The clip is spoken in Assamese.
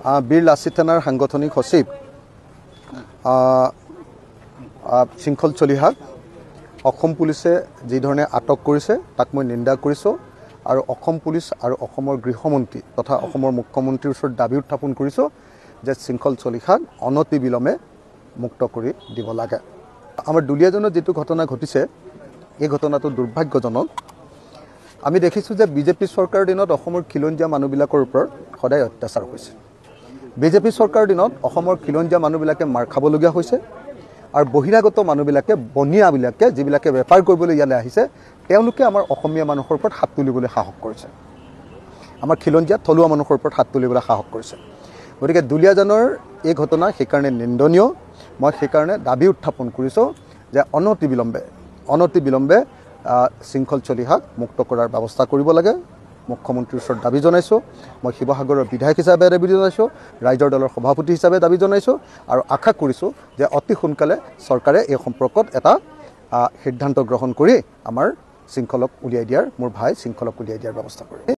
বীৰ লাচিত থানাৰ সাংগঠনিক সচিব শৃংখল চলিহাক অসম পুলিচে যি ধৰণে আটক কৰিছে তাক মই নিন্দা কৰিছোঁ আৰু অসম পুলিচ আৰু অসমৰ গৃহমন্ত্ৰী তথা অসমৰ মুখ্যমন্ত্ৰীৰ ওচৰত দাবী উত্থাপন কৰিছোঁ যে শৃংখল চলিহাক অনতি বিলম্বে মুক্ত কৰি দিব লাগে। আমাৰ দুলীয়াজনৰ যিটো ঘটনা ঘটিছে এই ঘটনাটো দুৰ্ভাগ্যজনক। আমি দেখিছোঁ যে বিজেপি চৰকাৰৰ দিনত অসমৰ খিলঞ্জীয়া মানুহবিলাকৰ ওপৰত সদায় অত্যাচাৰ হৈছে। বিজেপি চৰকাৰৰ দিনত অসমৰ খিলঞ্জীয়া মানুহবিলাকে মাৰ খাবলগীয়া হৈছে আৰু বহিৰাগত মানুহবিলাকে বনিয়াবিলাকে যিবিলাকে বেপাৰ কৰিবলৈ ইয়ালৈ আহিছে তেওঁলোকে আমাৰ অসমীয়া মানুহৰ ওপৰত হাত তুলিবলৈ সাহস কৰিছে, আমাৰ খিলঞ্জীয়া থলুৱা মানুহৰ ওপৰত হাত তুলিবলৈ সাহস কৰিছে। গতিকে দুলীয়াজনৰ এই ঘটনা সেইকাৰণে নিন্দনীয়। মই সেইকাৰণে দাবী উত্থাপন কৰিছোঁ যে অনতি বিলম্বে শৃংখল চলিহাক মুক্ত কৰাৰ ব্যৱস্থা কৰিব লাগে। মুখ্যমন্ত্ৰীৰ ওচৰত দাবী জনাইছোঁ। মই শিৱসাগৰৰ বিধায়ক হিচাপে দাবী জনাইছোঁ, ৰাইজৰ দলৰ সভাপতি হিচাপে দাবী জনাইছোঁ আৰু আশা কৰিছোঁ যে অতি সোনকালে চৰকাৰে এই সম্পৰ্কত এটা সিদ্ধান্ত গ্ৰহণ কৰি আমাৰ শৃংখলক উলিয়াই দিয়াৰ, মোৰ ভাই শৃংখলক উলিয়াই দিয়াৰ ব্যৱস্থা কৰে।